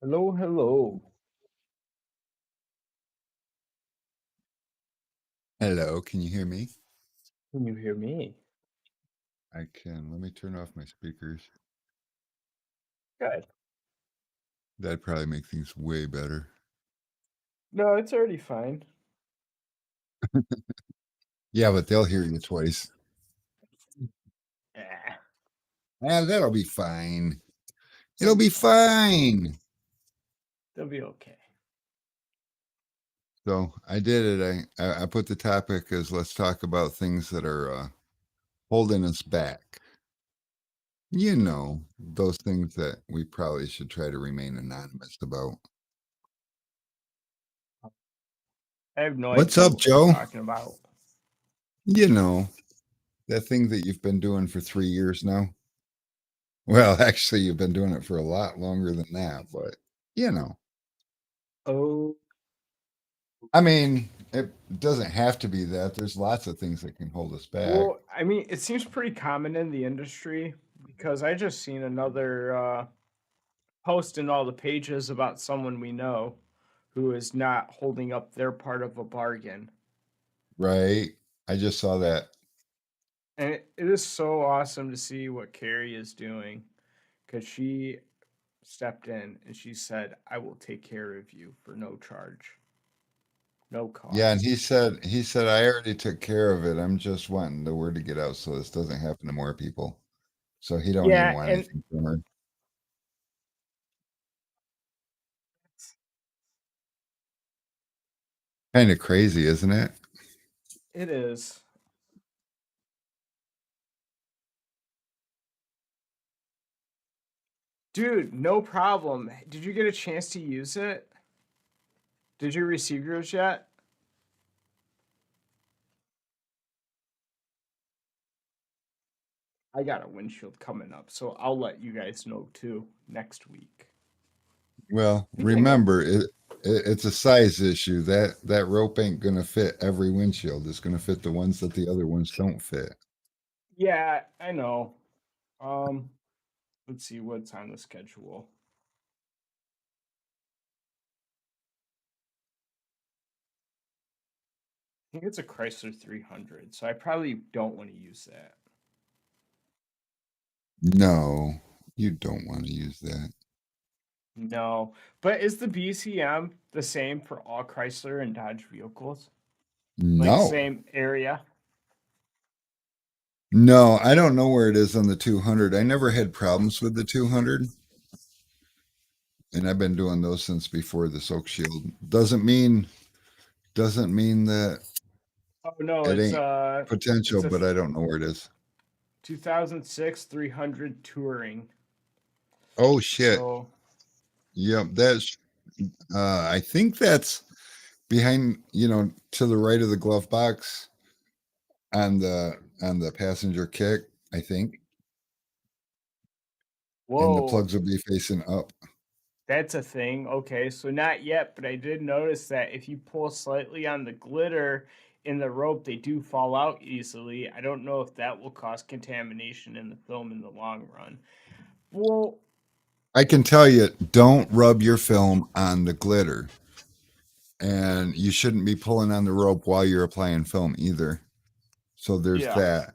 Hello, hello. Hello, can you hear me? Can you hear me? I can. Let me turn off my speakers. Good. That'd probably make things way better. No, it's already fine. Yeah, but they'll hear you twice. Yeah, That'll be fine. it'll It'll be be fine. fine. They'll be okay. So I did it. I put the topic as let's talk about things that are holding us back. You know, those things that we probably should try to remain anonymous about. I have no What's idea up, what you're Joe? talking about. You know, that thing that you've been doing for 3 years now. Well, actually, you've been doing it for a lot longer than that, but you know. Oh, I mean, it doesn't have to be that. There's lots of things that can hold us back. well, I mean, it seems pretty common in the industry because I just seen another post in all the pages about someone we know who is not holding up their part of a bargain. Right? I just saw that. And it is so awesome to see what Carrie is doing because she stepped in and she said, I will take care of you for no charge, no Yeah, and cost. he said I already took care of it. I'm just wanting the word to get out so this doesn't happen to more people. So he don't even Yeah, want and anything from her. Kind of crazy, isn't it? it is. Dude, no problem. Did you get a chance to use it? Did you receive yours yet? I got a windshield coming up, so I'll let you guys know too next week. Well, Speaking of, remember it's a size issue. That rope ain't gonna fit every windshield. It's gonna fit the ones that the other ones don't fit. yeah, I know. Um, let's see what's on the schedule. I think it's a Chrysler 300, so I probably don't want to use that. No, you don't want to use that. No, but is the BCM the same for all Chrysler and Dodge vehicles? Like No. same area? No, I don't know where it is on the 200. I never had problems with the 200, and I've been doing those since before the Soak Shield. Doesn't mean that Oh no, it it's ain't potential, a but I don't know where it is. 2006 300 touring. Oh shit. So, Yep, that's I think that's behind, to the right of the glove box on the passenger kick, I think. And the whoa, plugs will be facing up. that's a thing. Okay, so not yet, but I did notice that if you pull slightly on the glitter in the rope, they do fall out easily. I don't know if that will cause contamination in the film in the long run. Well, I can tell you, don't rub your film on the glitter. And you shouldn't be pulling on the rope while you're applying film either. So there's yeah. that.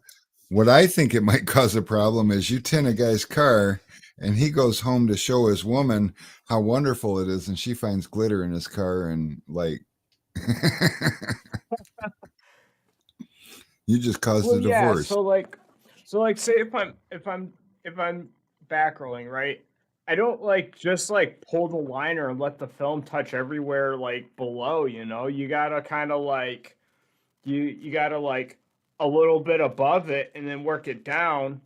What I think it might cause a problem is you tin a guy's car and he goes home to show his woman how wonderful it is and she finds glitter in his car and like you just caused Well, a yeah. divorce. So like, say if I'm back rolling, right? I don't like just like pull the liner and let the film touch everywhere like below. You gotta kind of like you gotta like a little bit above it and then work it down,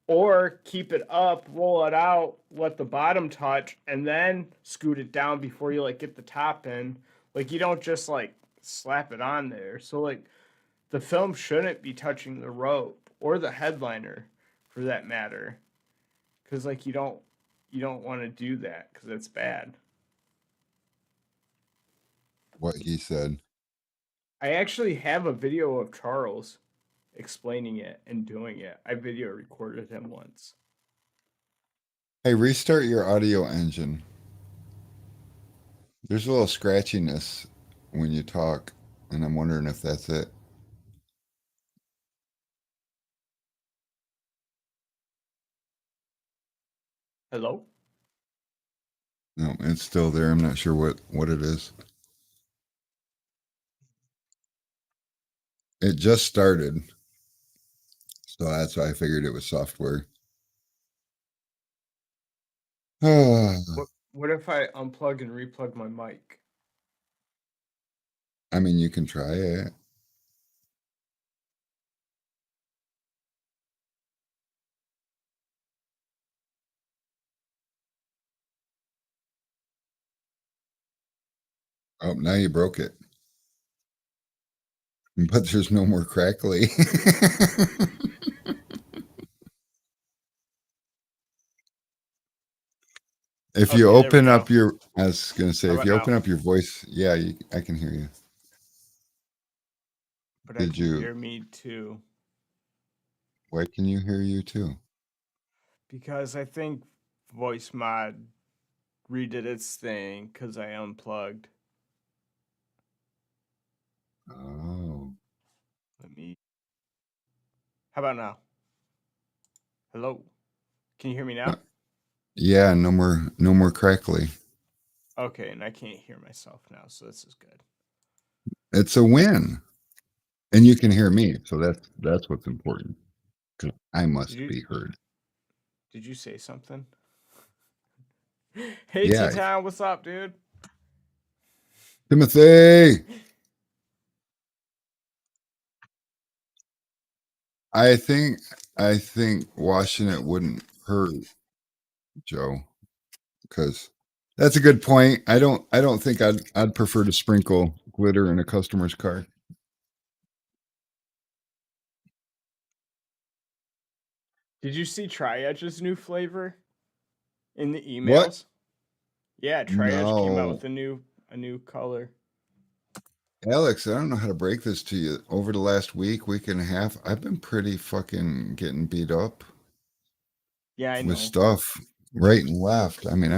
or keep it up, roll it out, let the bottom touch, and then scoot it down before you like get the top in. Like you don't just like slap it on there. So like the film shouldn't be touching the rope or the headliner for that matter, because like you don't want to do that because it's bad. What he said. I actually have a video of Charles explaining it and doing it. I video recorded him once. Hey, restart your audio engine. There's a little scratchiness when you talk, and I'm wondering if that's it. Hello? No, it's still there. I'm not sure what it is. It just started, so that's why I figured it was software. I What if I unplug and replug my mic? mean, you can try it. Oh, now you broke it. But there's no more crackly. If you Okay, there we open go. up your, I was gonna say, How if about you now? open up your voice, yeah, I can hear you. But I Did can you? hear me too. Why can you hear you too? Because I think voice mod redid its thing because I unplugged. Oh, Let me. How about now? Hello? Can you hear me uh, now? yeah, no more crackly. Okay, and I can't hear myself now, so this is good. It's a win, and you can hear me, so that's what's important. 'Cause I Did must you be heard. did you say something? Hey T Yeah, Town, what's up, dude? Timothy. I think I think washing it wouldn't hurt, Joe, because that's a good point. I don't think I'd prefer to sprinkle glitter in a customer's car. Did you see Tri-Edge's new flavor in the What? emails? Yeah, Tri-Edge came out No. with a new color. Alex, I don't know how to break this to you. Over the last week and a half, I've been pretty fucking getting beat up Yeah, I with know. stuff right and left. I mean,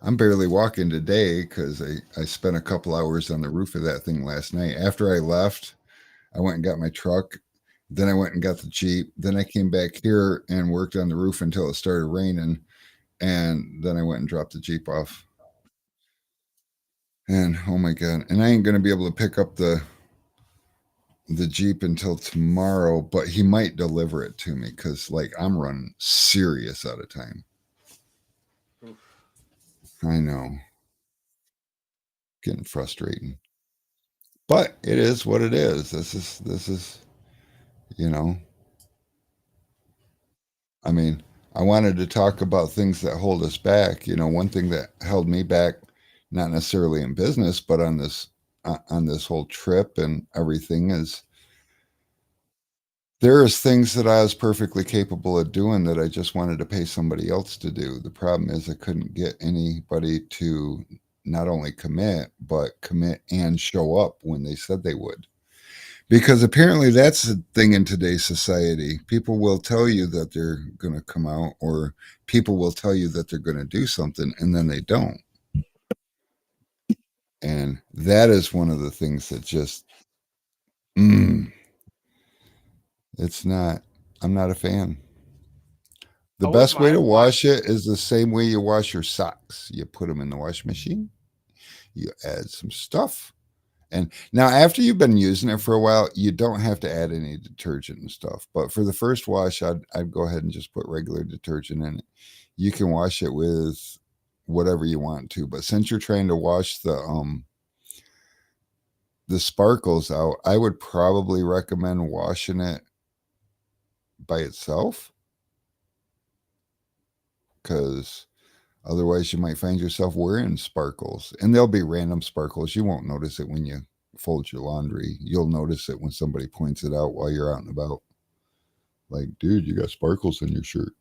I'm barely walking today because I spent a couple hours on the roof of that thing last night. After I left, I went and got my truck. Then I went and got the Jeep. Then I came back here and worked on the roof until it started raining. And then I went and dropped the Jeep off. And oh my God. And I ain't going to be able to pick up the Jeep until tomorrow, but he might deliver it to me because like I'm running serious out of time. Oof. I know. Getting frustrating. But it is what it is. This is, you know, I mean, I wanted to talk about things that hold us back. One thing that held me back, not necessarily in business, but on this whole trip and everything is there is things that I was perfectly capable of doing that I just wanted to pay somebody else to do. The problem is I couldn't get anybody to not only commit and show up when they said they would. Because apparently that's the thing in today's society. People will tell you that they're going to come out, or people will tell you that they're going to do something, and then they don't. And that is one of the things that just, mm, it's not, I'm not a fan. The How was best way my to my? wash it is the same way you wash your socks. You put them in the washing machine, you add some stuff. And now, after you've been using it for a while, you don't have to add any detergent and stuff. But for the first wash, I'd go ahead and just put regular detergent in it. You can wash it with whatever you want to. But since you're trying to wash the sparkles out, I would probably recommend washing it by itself because otherwise, you might find yourself wearing sparkles, and there'll be random sparkles. You won't notice it when you fold your laundry. You'll notice it when somebody points it out while you're out and about. Like, dude, you got sparkles in your shirt.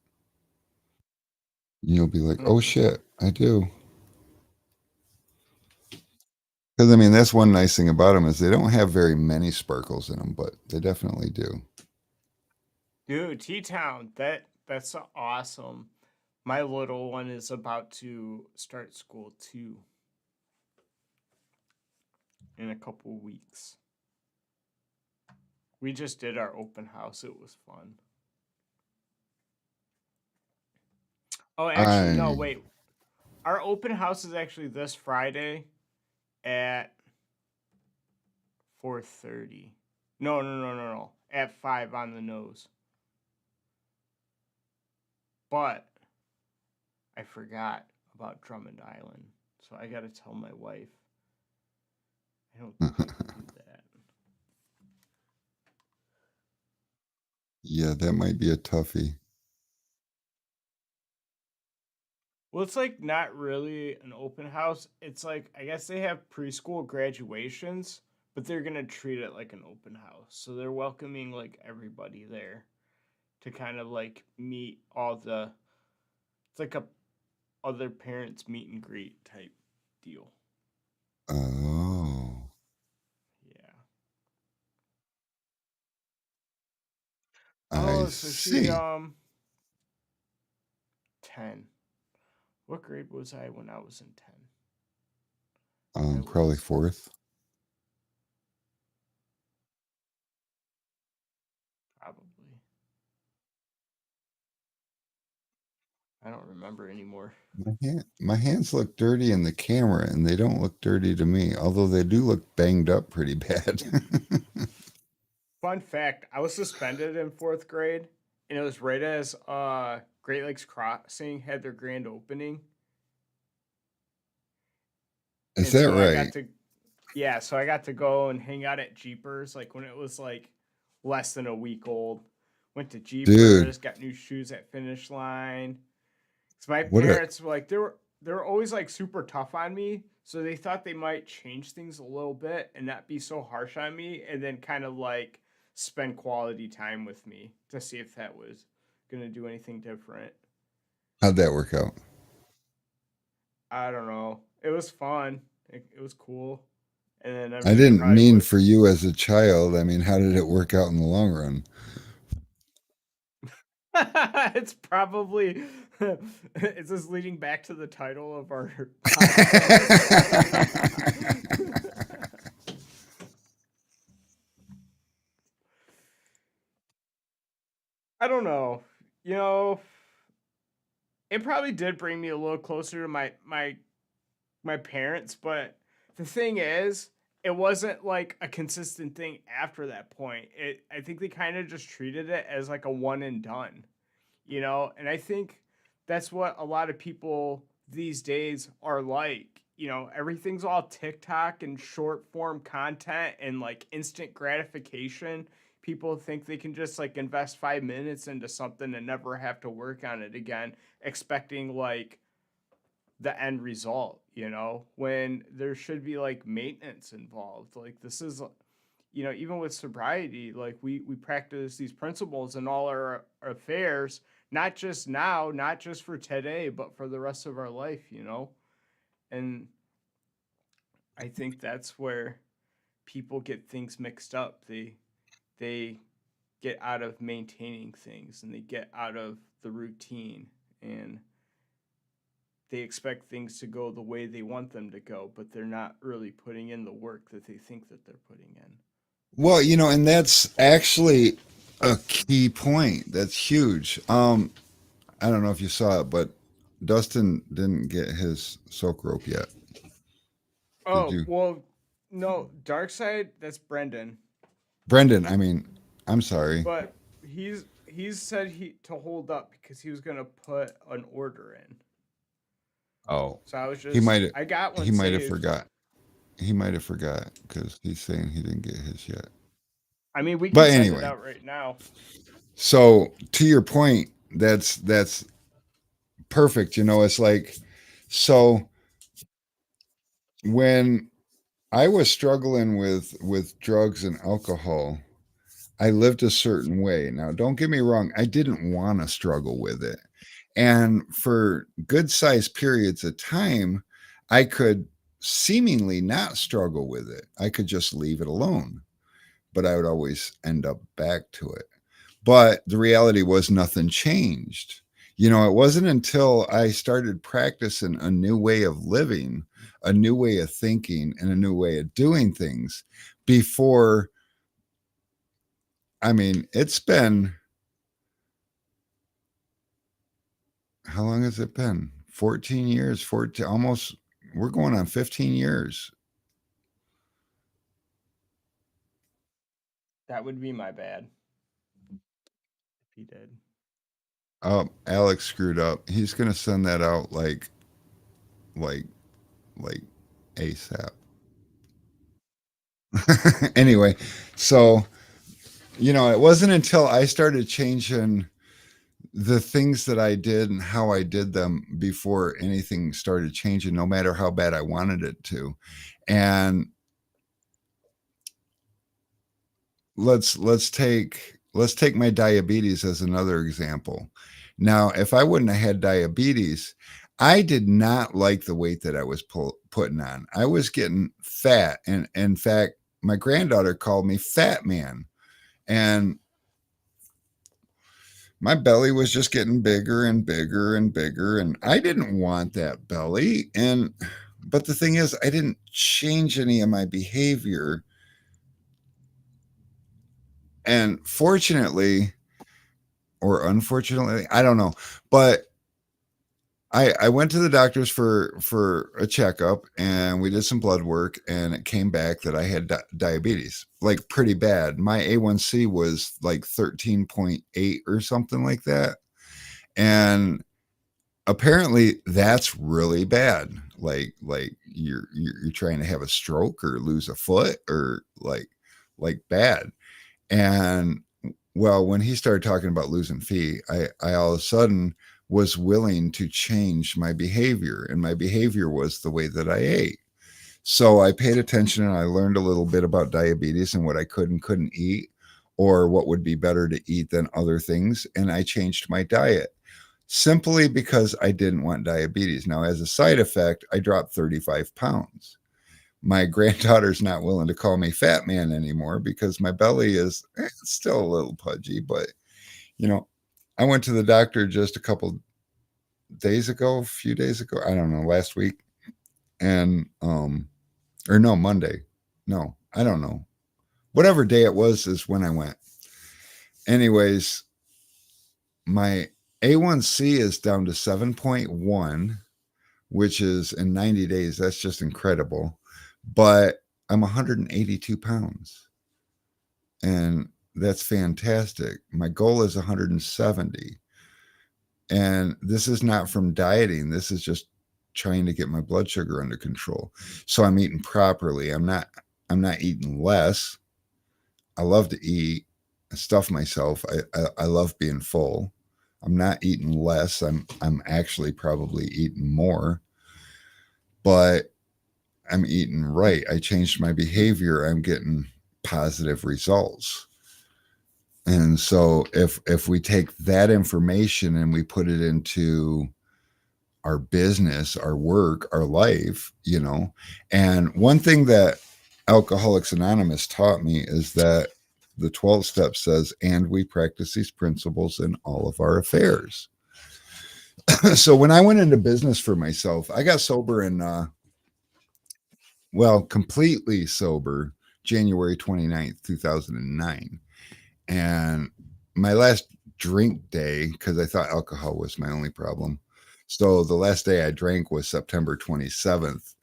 And you'll be like, oh Mm-hmm. shit, I do. Because I mean, that's one nice thing about them is they don't have very many sparkles in them, but they definitely do. Dude, T Town, that's awesome. My little one is about to start school too in a couple weeks. We just did our open house. It was fun. Oh, actually, no, I wait. Our open house is actually this Friday at 4:30. No, no, no, no, no. At 5 on the nose. But I forgot about Drummond Island. So I got to tell my wife. I don't think I can do that. yeah, that might be a toughie. Well, it's like not really an open house. It's like, I guess they have preschool graduations, but they're going to treat it like an open house. So they're welcoming like everybody there to kind of like meet all the, it's like a other parents meet and greet type deal. Oh, Yeah. I Oh, so she see. 10. What grade was I when I was in 10? I Probably was fourth. probably. I don't remember anymore. My hands look dirty in the camera, and they don't look dirty to me. Although they do look banged up pretty bad. Fun fact, I was suspended in 4th grade, and it was right as Great Lakes Crossing had their grand opening. Is And that so I right? got to yeah, so I got to go and hang out at Jeepers like when it was like less than a week old. Went to Dude, Jeepers, got new shoes at Finish Line. So my what a parents were like they were always like super tough on me, so they thought they might change things a little bit and not be so harsh on me, and then kind of like spend quality time with me to see if that was gonna do anything different. how'd that work out? I don't know. It was fun. It was cool. And then I'm I sure they didn't probably mean would. for you as a child. I mean, how did it work out in the long run? It's probably is this leading back to the title of our podcast? I don't know. You know, it probably did bring me a little closer to my parents, but the thing is, it wasn't like a consistent thing after that point. I think they kind of just treated it as like a one and done, and I think that's what a lot of people these days are like. Everything's all TikTok and short form content and like instant gratification. People think they can just like invest 5 minutes into something and never have to work on it again, expecting like the end result, when there should be like maintenance involved. Like this is, even with sobriety, like we practice these principles in all our affairs, not just now, not just for today, but for the rest of our life. And I think that's where people get things mixed up. They get out of maintaining things and they get out of the routine, and they expect things to go the way they want them to go, but they're not really putting in the work that they think that they're putting in. Well, and that's actually a key point. That's huge. I don't know if you saw it, but Dustin didn't get his soak rope yet. Did Oh, you? well, no, Dark Side, that's Brendan. Brendan, I mean, I'm sorry. But he's said he to hold up because he was gonna put an order in. Oh, So I was he just might have I got he one might have saved. forgot. He might have forgot because he's saying he didn't get his yet. I mean, we can But send it anyway, out right now. so to your point, that's perfect. It's like so when I was struggling with drugs and alcohol, I lived a certain way. Now, don't get me wrong, I didn't want to struggle with it. And for good sized periods of time, I could seemingly not struggle with it. I could just leave it alone, but I would always end up back to it. But the reality was nothing changed. It wasn't until I started practicing a new way of living, a new way of thinking, and a new way of doing things before. I mean, it's been, how long has it been? 14 years, 14, almost, we're going on 15 years. That would be my bad. If he did. Oh, Alex screwed up. He's going to send that out like, like ASAP. Anyway, so, it wasn't until I started changing the things that I did and how I did them before anything started changing, no matter how bad I wanted it to. And let's take my diabetes as another example. Now, if I wouldn't have had diabetes, I did not like the weight that I was putting on. I was getting fat, and in fact, my granddaughter called me fat man, and my belly was just getting bigger and bigger and bigger, and I didn't want that belly. And but the thing is, I didn't change any of my behavior, and fortunately or unfortunately, I don't know, but I went to the doctors for a checkup, and we did some blood work, and it came back that I had diabetes, like pretty bad. My A1C was like 13.8 or something like that, and apparently that's really bad. Like you're trying to have a stroke or lose a foot, or like bad. And well, when he started talking about losing feet, I all of a sudden was willing to change my behavior, and my behavior was the way that I ate. So I paid attention, and I learned a little bit about diabetes and what I could and couldn't eat, or what would be better to eat than other things. And I changed my diet simply because I didn't want diabetes. Now, as a side effect, I dropped 35 pounds. My granddaughter's not willing to call me fat man anymore because my belly is still a little pudgy. But, you know, I went to the doctor just a couple days ago, a few days ago, I don't know, last week. And, or no, Monday. No, I don't know. Whatever day it was is when I went. Anyways, my A1C is down to 7.1, which is in 90 days. That's just incredible. But I'm 182 pounds, and that's fantastic. My goal is 170. And this is not from dieting. This is just trying to get my blood sugar under control. So I'm eating properly. I'm not eating less. I love to eat. I stuff myself. I love being full. I'm not eating less. I'm actually probably eating more, but I'm eating right. I changed my behavior. I'm getting positive results. And so if we take that information and we put it into our business, our work, our life, and one thing that Alcoholics Anonymous taught me is that the 12 steps says, and we practice these principles in all of our affairs. So when I went into business for myself, I got sober in, completely sober January 29th, 2009. And my last drink day, because I thought alcohol was my only problem. So the last day I drank was September 27th,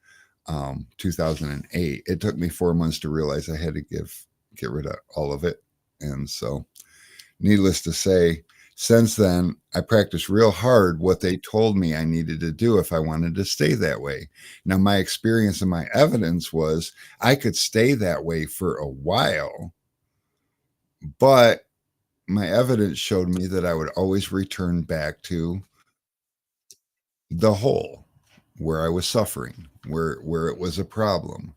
2008. It took me 4 months to realize I had to get rid of all of it. And so, needless to say, since then, I practiced real hard what they told me I needed to do if I wanted to stay that way. Now, my experience and my evidence was I could stay that way for a while, but my evidence showed me that I would always return back to the hole where I was suffering, where it was a problem.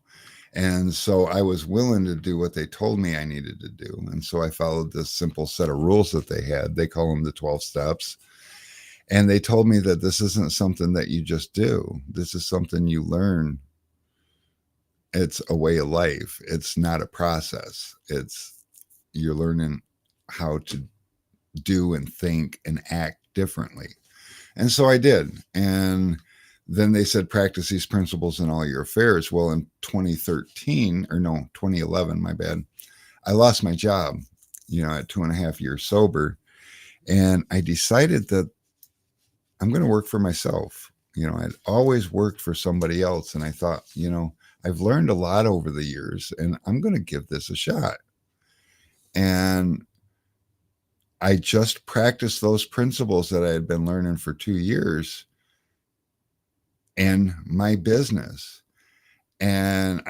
And so I was willing to do what they told me I needed to do. And so I followed this simple set of rules that they had. They call them the 12 steps. And they told me that this isn't something that you just do. This is something you learn. It's a way of life. It's not a process. You're learning how to do and think and act differently. And so I did. And then they said, practice these principles in all your affairs. Well, in 2013, or no, 2011, my bad, I lost my job, at 2.5 years sober. And I decided that I'm going to work for myself. I'd always worked for somebody else. And I thought, I've learned a lot over the years and I'm going to give this a shot. And I just practiced those principles that I had been learning for 2 years in my business. And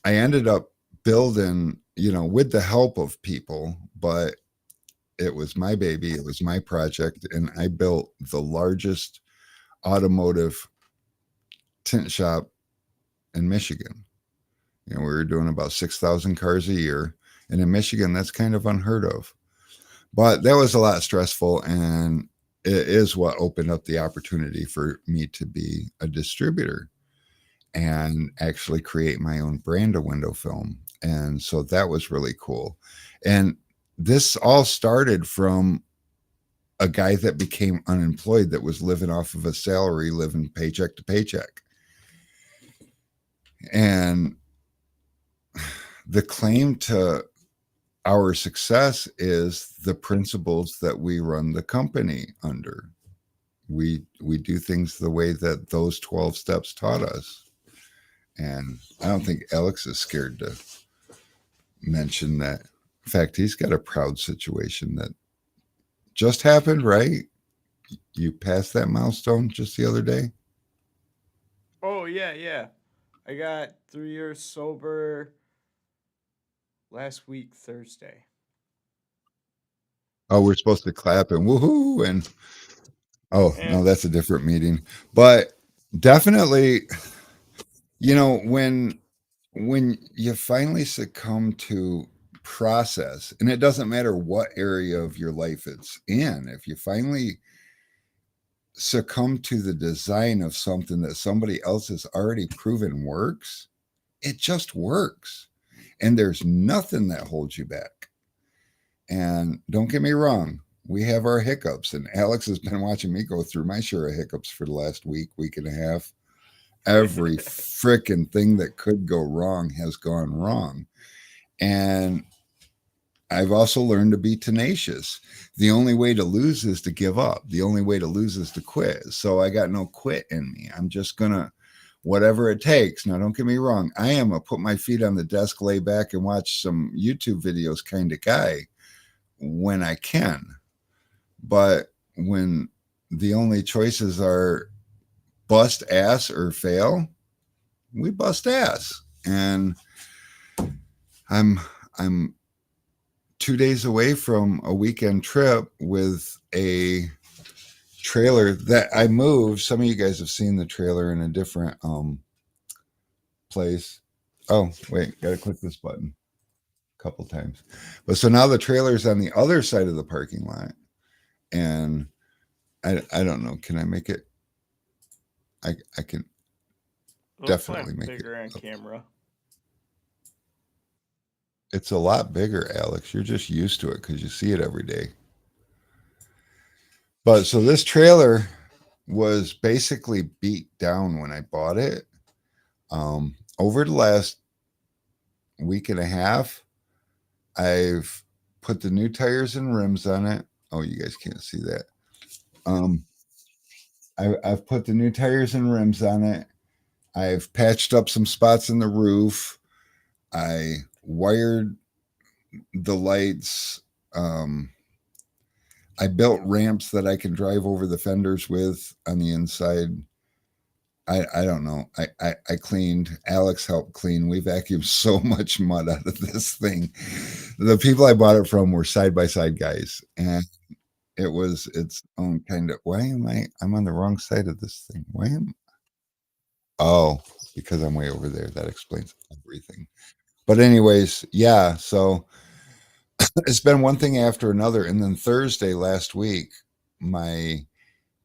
I ended up building, with the help of people, but it was my baby, it was my project. And I built the largest automotive tint shop in Michigan. We were doing about 6,000 cars a year. And in Michigan, that's kind of unheard of. But that was a lot stressful. And it is what opened up the opportunity for me to be a distributor and actually create my own brand of window film. And so that was really cool. And this all started from a guy that became unemployed, that was living off of a salary, living paycheck to paycheck. And the claim to our success is the principles that we run the company under. We do things the way that those 12 steps taught us. And I don't think Alex is scared to mention that. In fact, he's got a proud situation that just happened, right? You passed that milestone just the other day? Oh yeah, yeah. I got 3 years sober last week Thursday. Oh, we're supposed to clap and woohoo and oh, Yeah. no, that's a different meeting. But definitely, when you finally succumb to process, and it doesn't matter what area of your life it's in, if you finally succumb to the design of something that somebody else has already proven works, it just works. And there's nothing that holds you back. And don't get me wrong, we have our hiccups. And Alex has been watching me go through my share of hiccups for the last week and a half. Every freaking thing that could go wrong has gone wrong. And I've also learned to be tenacious. The only way to lose is to give up. The only way to lose is to quit. So I got no quit in me. I'm just going to, whatever it takes. Now, don't get me wrong. I am a put my feet on the desk, lay back and watch some YouTube videos kind of guy when I can. But when the only choices are bust ass or fail, we bust ass. And I'm 2 days away from a weekend trip with a trailer that I moved. Some of you guys have seen the trailer in a different place. Oh, wait, gotta click this button a couple times. But so now the trailer's on the other side of the parking lot. And I don't know. Can I make it? I can definitely make bigger it on camera. It's a lot bigger, Alex. You're just used to it because you see it every day. But so this trailer was basically beat down when I bought it. Over the last week and a half, I've put the new tires and rims on it. Oh, you guys can't see that. I've put the new tires and rims on it. I've patched up some spots in the roof. I wired the lights. I built ramps that I can drive over the fenders with on the inside. I don't know. I cleaned. Alex helped clean. We vacuumed so much mud out of this thing. The people I bought it from were side by side guys, and it was its own kind of. Why am I? I'm on the wrong side of this thing. Why am? Oh, because I'm way over there. That explains everything. But anyways, yeah. So it's been one thing after another, and then Thursday last week, my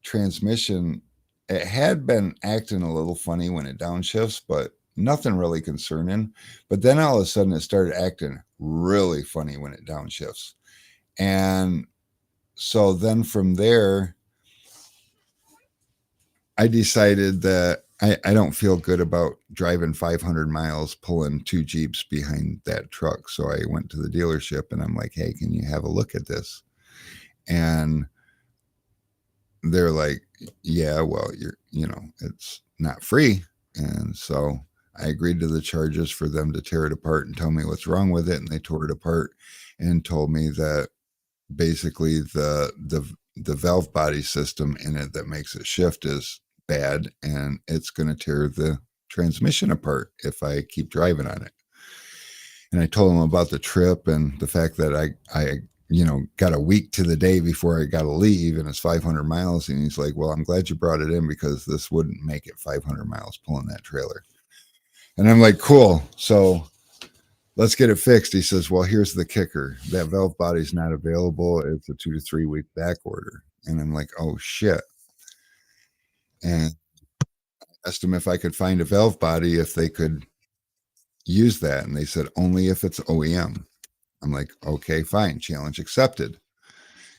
transmission, it had been acting a little funny when it downshifts, but nothing really concerning. But then all of a sudden it started acting really funny when it downshifts. And so then from there, I decided that I don't feel good about driving 500 miles pulling two Jeeps behind that truck. So I went to the dealership and I'm like, hey, can you have a look at this? And they're like, yeah, well, it's not free. And so I agreed to the charges for them to tear it apart and tell me what's wrong with it. And they tore it apart and told me that basically the valve body system in it that makes it shift is bad and it's going to tear the transmission apart if I keep driving on it. And I told him about the trip and the fact that I got a week to the day before I got to leave and it's 500 miles. And he's like, well, I'm glad you brought it in because this wouldn't make it 500 miles pulling that trailer. And I'm like, cool. So let's get it fixed. He says, well, here's the kicker. That valve body's not available. It's a 2 to 3 week back order. And I'm like, oh shit. And I asked him if I could find a valve body, if they could use that. And they said, only if it's OEM. I'm like, okay, fine. Challenge accepted.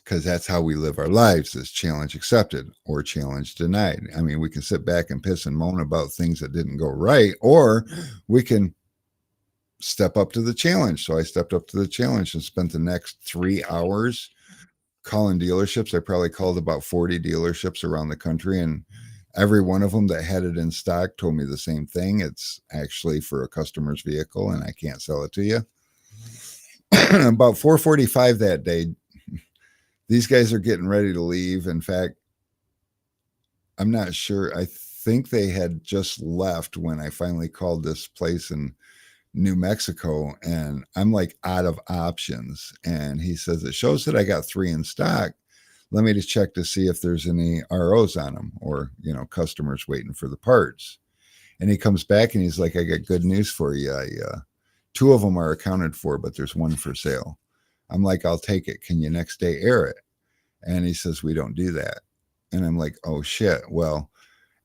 Because that's how we live our lives, is challenge accepted or challenge denied. I mean, we can sit back and piss and moan about things that didn't go right, or we can step up to the challenge. So I stepped up to the challenge and spent the next 3 hours calling dealerships. I probably called about 40 dealerships around the country, and every one of them that had it in stock told me the same thing. It's actually for a customer's vehicle and I can't sell it to you. About 4:45 that day, these guys are getting ready to leave. In fact, I'm not sure. I think they had just left when I finally called this place in New Mexico, and I'm like out of options. And he says, it shows that I got 3 in stock. Let me just check to see if there's any ROs on them or, customers waiting for the parts. And he comes back and he's like, I got good news for you. 2 of them are accounted for, but there's 1 for sale. I'm like, I'll take it. Can you next day air it? And he says, we don't do that. And I'm like, oh shit. Well,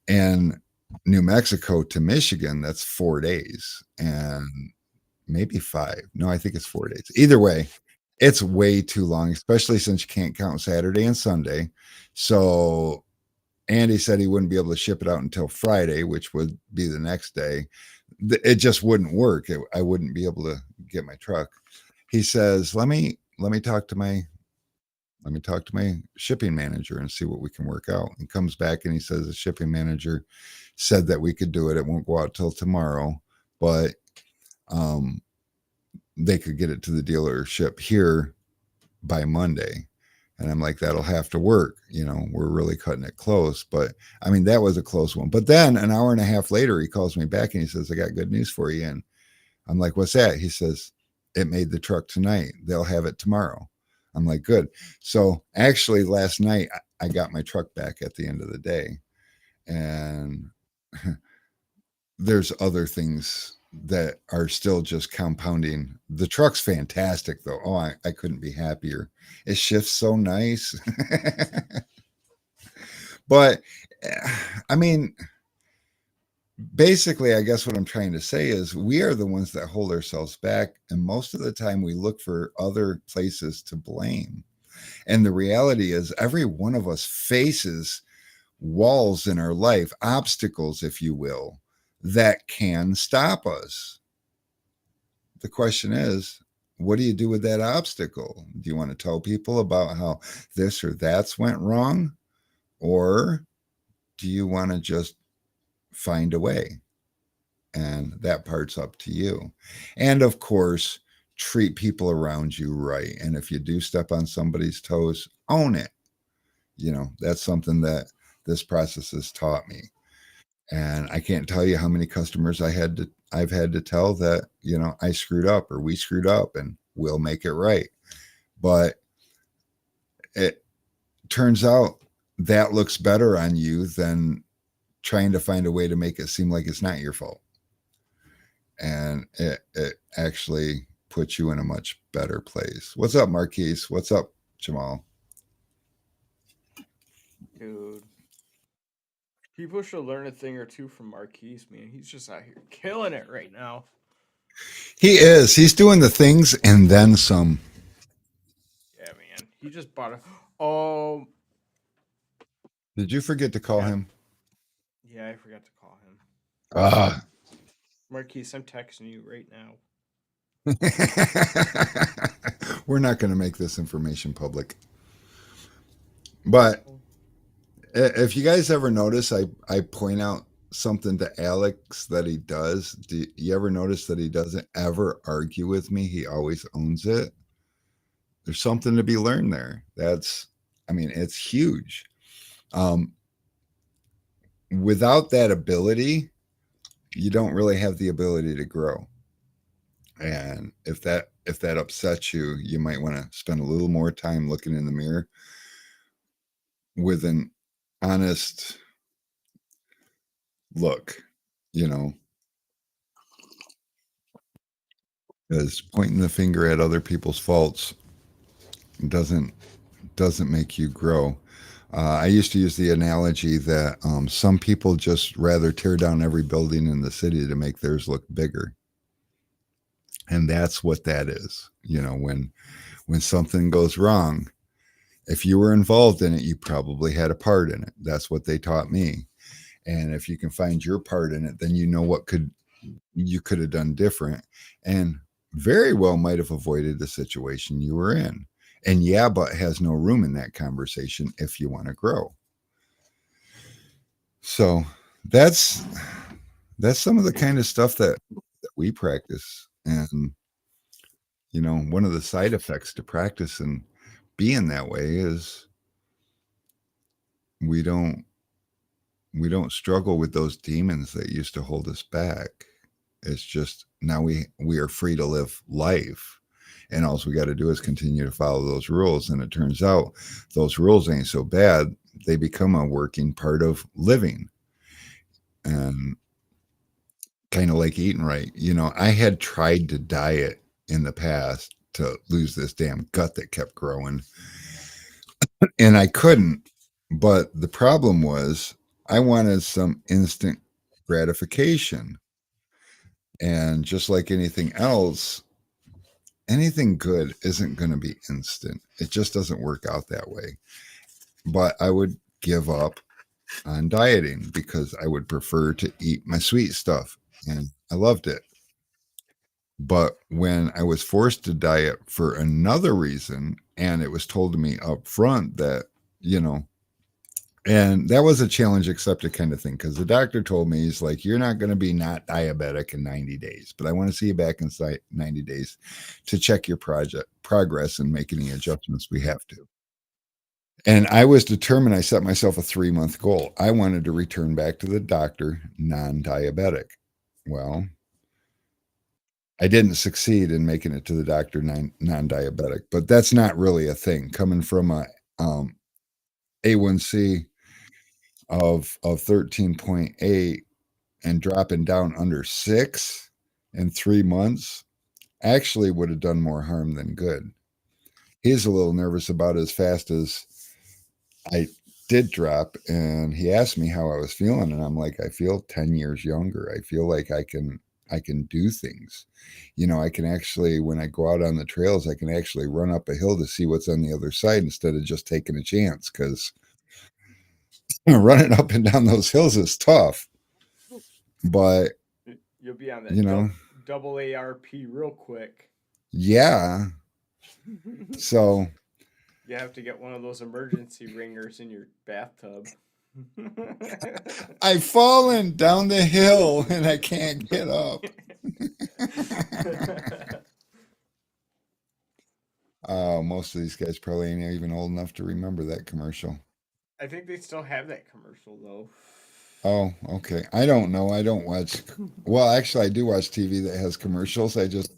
and New Mexico to Michigan, that's 4 days and maybe 5. No, I think it's 4 days. Either way, it's way too long, especially since you can't count Saturday and Sunday. So Andy said he wouldn't be able to ship it out until Friday, which would be the next day. It just wouldn't work. I wouldn't be able to get my truck. He says, let me talk to my shipping manager and see what we can work out. He comes back and he says the shipping manager said that we could do it. It won't go out till tomorrow, but they could get it to the dealership here by Monday. And I'm like, that'll have to work. We're really cutting it close. But I mean, that was a close one. But then an hour and a half later, he calls me back and he says, I got good news for you. And I'm like, what's that? He says, it made the truck tonight. They'll have it tomorrow. I'm like, good. So actually last night I got my truck back at the end of the day. And there's other things that are still just compounding. The truck's fantastic though. Oh, I couldn't be happier. It shifts so nice. But I mean, basically, I guess what I'm trying to say is we are the ones that hold ourselves back. And most of the time we look for other places to blame. And the reality is every one of us faces walls in our life, obstacles, if you will, that can stop us. The question is, what do you do with that obstacle? Do you want to tell people about how this or that's went wrong? Or do you want to just find a way? And that part's up to you. And of course, treat people around you right. And if you do step on somebody's toes, own it. That's something that this process has taught me. And I can't tell you how many customers I've had to tell that, I screwed up or we screwed up and we'll make it right. But it turns out that looks better on you than trying to find a way to make it seem like it's not your fault. And it actually puts you in a much better place. What's up, Marquise? What's up, Jamal? Dude, people should learn a thing or two from Marquise, man. He's just out here killing it right now. He is. He's doing the things and then some. Yeah, man. He just bought a. Oh, Did you forget to call yeah. him? Yeah, I forgot to call him. Ah. Marquise, I'm texting you right now. We're not going to make this information public. But if you guys ever notice, I point out something to Alex that he does. Do you ever notice that he doesn't ever argue with me? He always owns it. There's something to be learned there. I mean, it's huge. Um, Without that ability, you don't really have the ability to grow. And if that upsets you, you might want to spend a little more time looking in the mirror with an honest look, you know, because pointing the finger at other people's faults doesn't doesn't make you grow. I used to use the analogy that some people just rather tear down every building in the city to make theirs look bigger, and that's what that is. You know, when something goes wrong, if you were involved in it, you probably had a part in it. That's what they taught me. And if you can find your part in it, then you know what you could have done different, and very well might have avoided the situation you were in. And yeah, but has no room in that conversation if you want to grow. So that's that's some of the kind of stuff that we practice. And one of the side effects to practice and being that way is we don't we don't struggle with those demons that used to hold us back. It's just now we are free to live life. And all we got to do is continue to follow those rules. And it turns out those rules ain't so bad. They become a working part of living. And kind of like eating right. I had tried to diet in the past to lose this damn gut that kept growing, and I couldn't. But the problem was I wanted some instant gratification. And just like anything else, anything good isn't going to be instant. It just doesn't work out that way. But I would give up on dieting because I would prefer to eat my sweet stuff. And I loved it. But when I was forced to diet for another reason, and it was told to me up front that, you know, and that was a challenge accepted kind of thing because the doctor told me, he's like, you're not going to be not diabetic in 90 days, but I want to see you back in 90 days to check your progress and make any adjustments we have to. And I was determined, I set myself a 3-month goal. I wanted to return back to the doctor non diabetic. Well, I didn't succeed in making it to the doctor non-diabetic, but that's not really a thing. Coming from a A1C of 13.8 and dropping down under 6 in 3 months, actually would have done more harm than good. He's a little nervous about as fast as I did drop, and he asked me how I was feeling, and I'm like, I feel 10 years younger. I feel like I can do things. I can actually, when I go out on the trails, I can actually run up a hill to see what's on the other side instead of just taking a chance, because running up and down those hills is tough. But You'll be on that you know, double ARP real quick. yeah. So You have to get one of those emergency ringers in your bathtub. I've fallen down the hill and I can't get up. Oh, most of these guys probably ain't even old enough to remember that commercial. I think they still have that commercial though. Oh, okay. I don't know. I don't watch. Well, actually, I do watch TV that has commercials. I just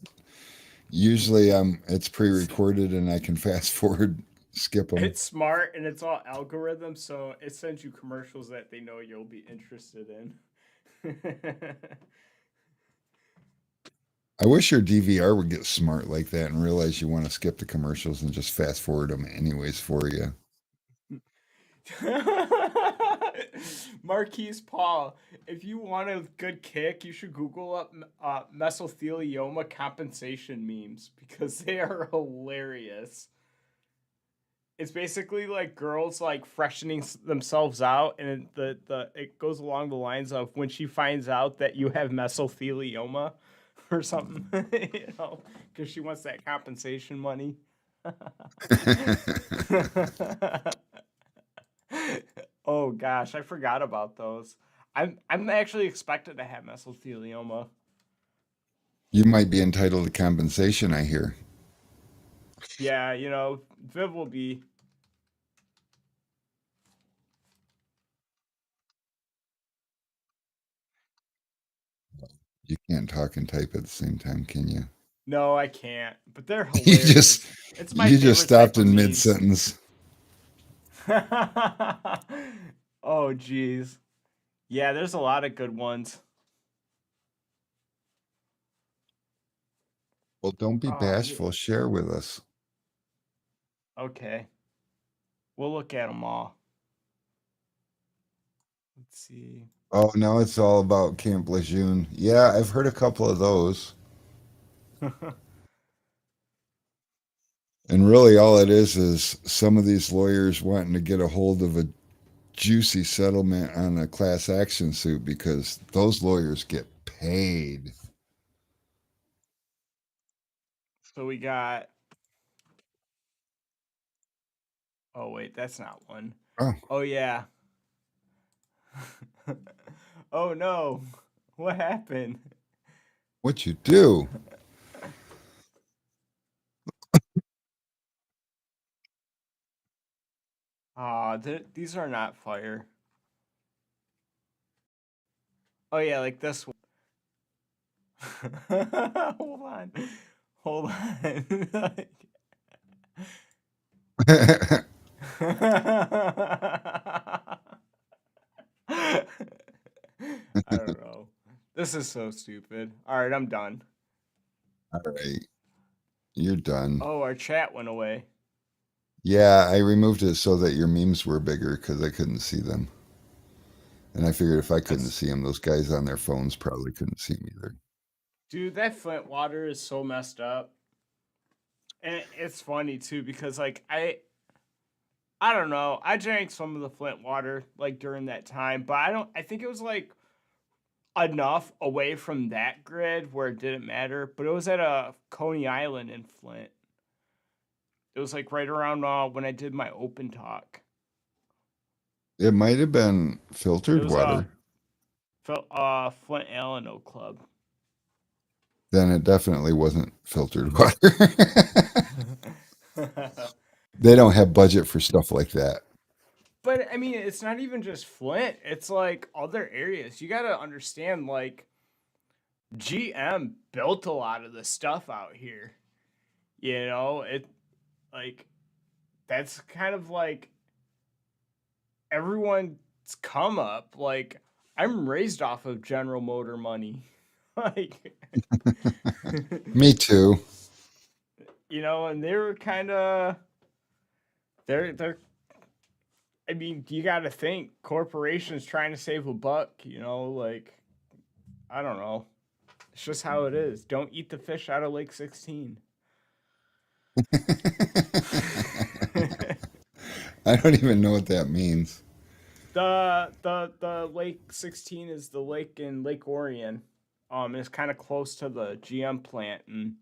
usually it's pre-recorded and I can fast forward, skip them. It's smart and it's all algorithms, so it sends you commercials that they know you'll be interested in. I wish your DVR would get smart like that and realize you want to skip the commercials and just fast forward them anyways for you. Marquise Paul, if you want a good kick, you should Google up mesothelioma compensation memes because they are hilarious. it's basically like girls like freshening themselves out, and it goes along the lines of when she finds out that you have mesothelioma or something, because she wants that compensation money. Oh gosh, I forgot about those. I'm actually expected to have mesothelioma. You might be entitled to compensation, I hear. Yeah, Viv will be. You can't talk and type at the same time, can you? No, I can't. But they're You just hilarious. It's my you just favorite type stopped of in mid memes. sentence. Oh, geez. Yeah, there's a lot of good ones. Well, don't be Oh, yeah. bashful. Share with us. Okay. We'll look at them all. Let's see. Oh, now it's all about Camp Lejeune. Yeah, I've heard a couple of those. And really, all it is some of these lawyers wanting to get a hold of a juicy settlement on a class action suit because those lawyers get paid. So we got. Oh, wait, that's not one. Oh, Oh, yeah. Oh, no. What happened? what you do? Ah, these are not fire. Oh, yeah, like this one. Hold on. Hold on. I don't know. This is so stupid. All right, I'm done. All right, you're done. Oh, our chat went away. Yeah, I removed it so that your memes were bigger because I couldn't see them. And I figured if I couldn't That's see them, those guys on their phones probably couldn't see me either. dude, that Flint water is so messed up. And it's funny too because like I don't know. I drank some of the Flint water like during that time, but I think it was like enough away from that grid where it didn't matter, but it was at a Coney Island in Flint. It was like right around when I did my open talk. It might have been It filtered was a water. Flint Alano Club. Then it definitely wasn't filtered water. They don't have budget for stuff like that. But I mean, it's not even just Flint. It's like other areas. You got to understand, like GM built a lot of the stuff out here. It like that's kind of like everyone's come up. Like I'm raised off of General Motor money. Like Me too. and they were kind of they're I mean, you got to think corporations trying to save a buck, like I don't know. It's just how it is. Don't eat the fish out of Lake 16. I don't even know what that means. The Lake 16 is the lake in Lake Orion. It's kind of close to the GM plant, and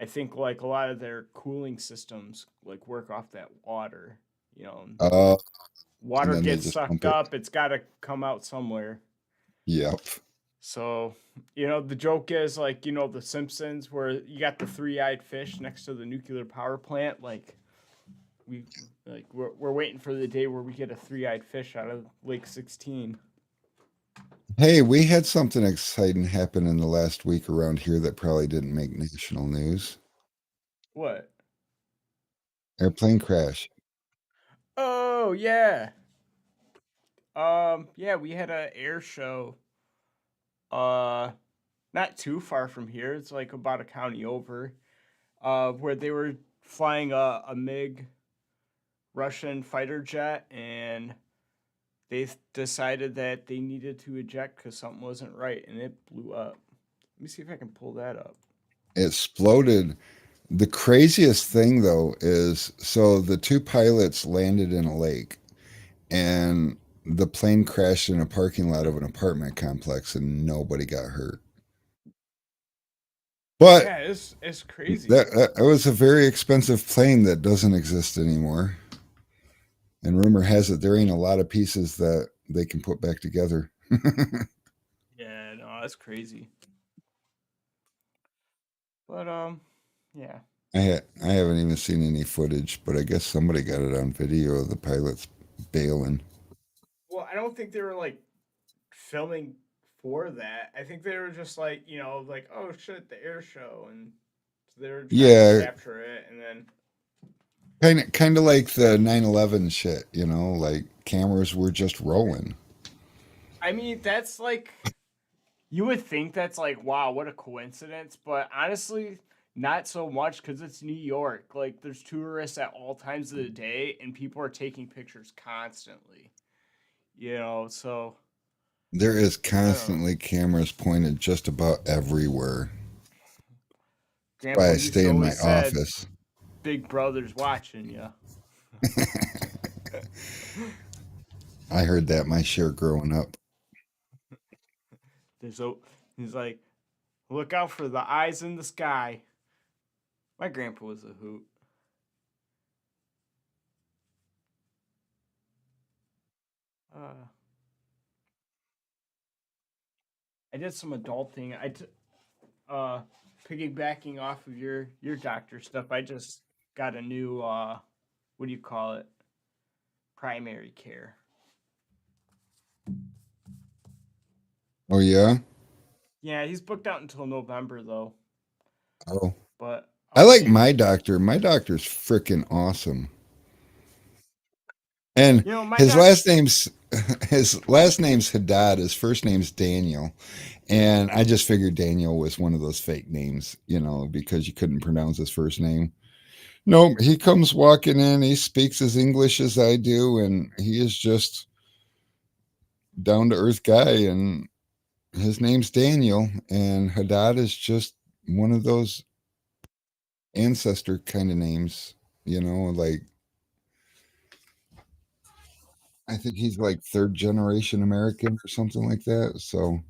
I think like a lot of their cooling systems like work off that water. You know, Uh, and water then they gets just pump sucked it. up. It's got to come out somewhere. Yep. So, the joke is like, the Simpsons where you got the three-eyed fish next to the nuclear power plant. Like, we we're waiting for the day where we get a three-eyed fish out of Lake 16. Hey, we had something exciting happen in the last week around here that probably didn't make national news. What? Airplane crash. Oh yeah. Yeah, we had a air show. Uh, not too far from here. It's like about a county over. Where they were flying a MiG Russian fighter jet, and they decided that they needed to eject because something wasn't right, and it blew up. Let me see if I can pull that up. It exploded The craziest thing though is so the two pilots landed in a lake and the plane crashed in a parking lot of an apartment complex and nobody got hurt. But Yeah, it's crazy. that was a very expensive plane that doesn't exist anymore. And rumor has it there ain't a lot of pieces that they can put back together. Yeah, no, that's crazy. But yeah. I haven't even seen any footage, but I guess somebody got it on video of the pilots bailing. Well, I don't think they were like filming for that. I think they were just like, like, oh shit, the air show, and so they were trying to Yeah, capture it, and then kind of like the 9/11 shit, like cameras were just rolling. I mean, that's like you would think that's like, wow, what a coincidence, but honestly, not so much because it's New York. Like, there's tourists at all times of the day, and people are taking pictures constantly. So There is I don't know. constantly cameras pointed just about everywhere. That's why Grandpa I used stay to in my always said, office. "Big Brother's watching you." I heard that my share growing up. There's a, he's like, look out for the eyes in the sky. My grandpa was a hoot. Uh, I did some adulting. Uh, piggybacking off of your doctor stuff. I just got a new what do you call it? Primary care. Oh yeah. Yeah, he's booked out until November though. Oh, But I I'll like see. my doctor. My doctor's freaking awesome. And My his doc. last name's his last name's Haddad. His first name's Daniel. And I just figured Daniel was one of those fake names, because you couldn't pronounce his first name. No, he comes walking in. He speaks as English as I do, and he is just down to earth guy. And his name's Daniel, and Haddad is just one of those ancestor kind of names. Like I think he's like third generation American or something like that. So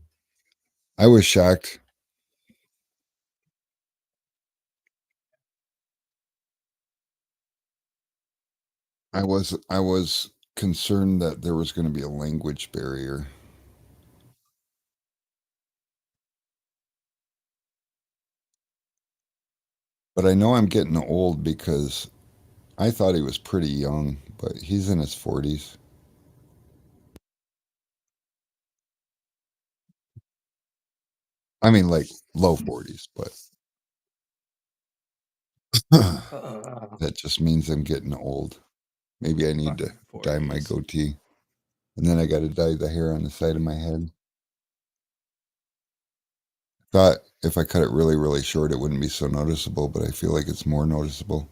I was shocked. I was concerned that there was going to be a language barrier. But I know I'm getting old because I thought he was pretty young, but he's in his 40s. I mean, like low 40s, but that just means I'm getting old. Maybe I need to Fucking dye my 40s. goatee. And then I got to dye the hair on the side of my head. Thought if I cut it really, really short, it wouldn't be so noticeable, but I feel like it's more noticeable.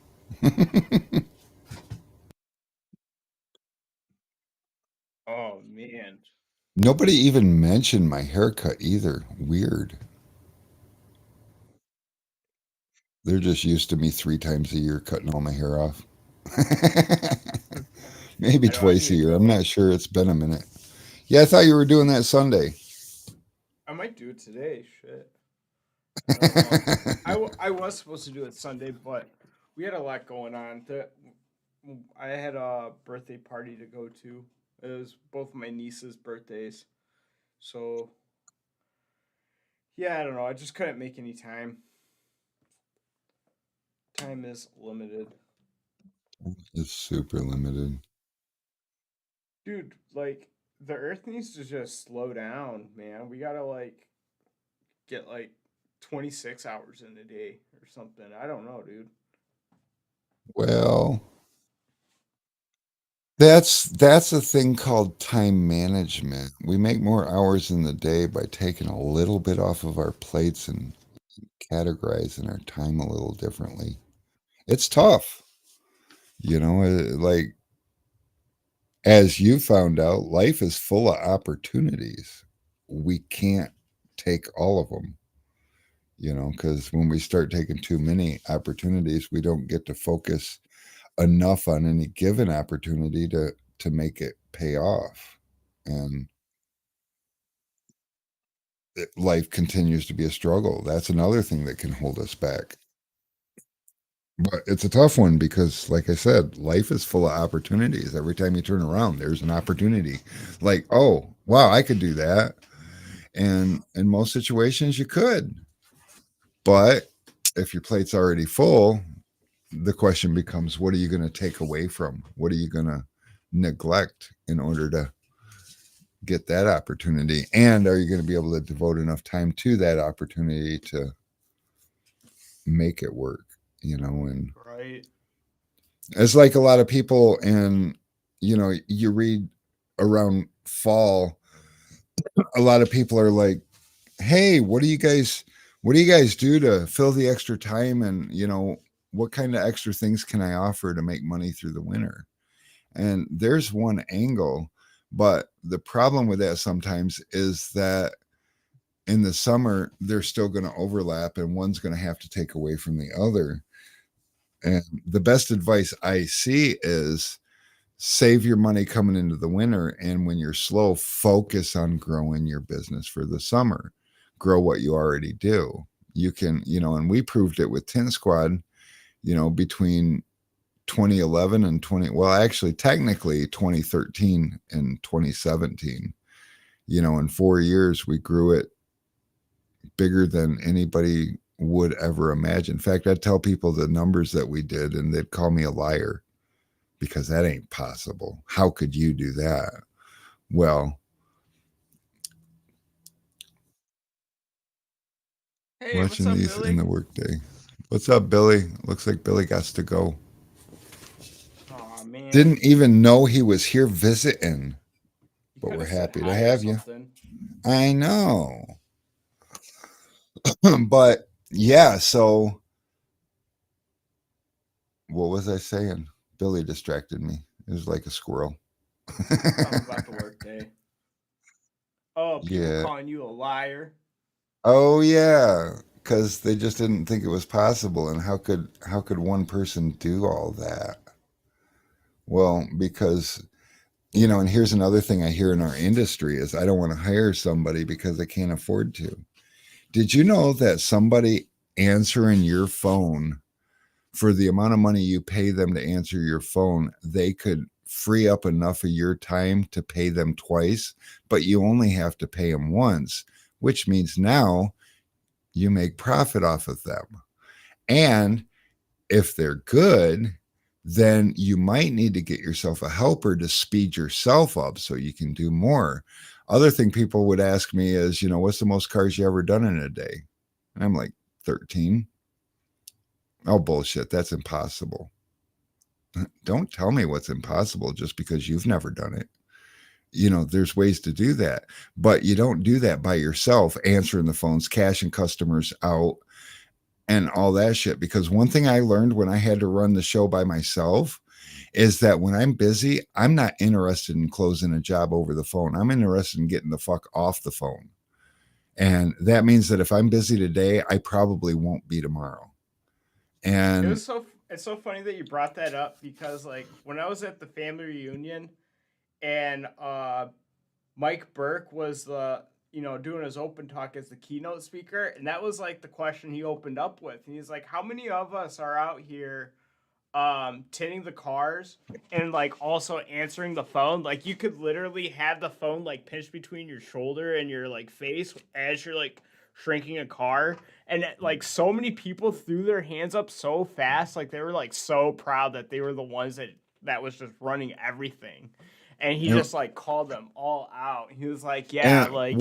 Oh man. Nobody even mentioned my haircut either. Weird. They're just used to me 3 times a year cutting all my hair off. Maybe I know I twice need a to year. I'm go. not sure. It's been a minute. Yeah, I thought you were doing that Sunday. I might do it today. Shit. I don't know. I was supposed to do it Sunday, but we had a lot going on. I had a birthday party to go to. It was both my nieces' birthdays. So, yeah, I don't know. I just couldn't make any time. Time is limited. It's super limited. Dude, like, the earth needs to just slow down, man. We gotta, like, get, like, 26 hours in a day or something. I don't know, dude. Well, that's a thing called time management. We make more hours in the day by taking a little bit off of our plates and categorizing our time a little differently. It's tough, like as you found out, life is full of opportunities. We can't take all of them. because when we start taking too many opportunities, we don't get to focus enough on any given opportunity to make it pay off. And life continues to be a struggle. That's another thing that can hold us back. But it's a tough one because, like I said, life is full of opportunities. Every time you turn around, there's an opportunity. Like, oh, wow, I could do that. And in most situations, you could. But if your plate's already full, the question becomes, what are you going to take away from? What are you going to neglect in order to get that opportunity? And are you going to be able to devote enough time to that opportunity to make it work? And Right. it's like a lot of people, and you read around fall, a lot of people are like, hey, what do you guys do to fill the extra time, and what kind of extra things can I offer to make money through the winter? And there's one angle, but the problem with that sometimes is that in the summer they're still going to overlap, and one's going to have to take away from the other. And the best advice I see is save your money coming into the winter, and when you're slow, focus on growing your business for the summer. Grow what you already do. You can, and we proved it with Tin Squad, between 2011 and 20, well, actually technically 2013 and 2017. In 4 years we grew it bigger than anybody would ever imagine. In fact, I'd tell people the numbers that we did and they'd call me a liar, because that ain't possible. How could you do that? Well, Hey, what's watching up, these in Billy? the workday. What's up, Billy? Looks like Billy got to go. Oh man, Didn't even know he was here visiting, you but could we're have said happy to hi or have you. something. I know. But yeah, so what was I saying? Billy distracted me. It was like a squirrel. Something about the workday. Oh, people Yeah. calling you a liar. Oh yeah, because they just didn't think it was possible. And how could one person do all that? Well, because and here's another thing I hear in our industry is I don't want to hire somebody because I can't afford to. Did you know that somebody answering your phone, for the amount of money you pay them to answer your phone, they could free up enough of your time to pay them twice, but you only have to pay them once, which means now you make profit off of them. And if they're good, then you might need to get yourself a helper to speed yourself up so you can do more. Other thing people would ask me is, what's the most cars you ever done in a day? And I'm like, 13. Oh, bullshit. That's impossible. Don't tell me what's impossible just because you've never done it. There's ways to do that, but you don't do that by yourself, answering the phones, cashing customers out, and all that shit. Because one thing I learned when I had to run the show by myself is that when I'm busy, I'm not interested in closing a job over the phone. I'm interested in getting the fuck off the phone. And that means that if I'm busy today, I probably won't be tomorrow. And It's so funny that you brought that up because like when I was at the family reunion and Mike Burke was the doing his open talk as the keynote speaker, and that was like the question he opened up with. And he's like, how many of us are out here tinting the cars and like also answering the phone? Like you could literally have the phone like pinched between your shoulder and your like face as you're like shrinking a car, and like so many people threw their hands up so fast, like they were like so proud that they were the ones that was just running everything. And he and, just like called them all out. He was like, yeah, and like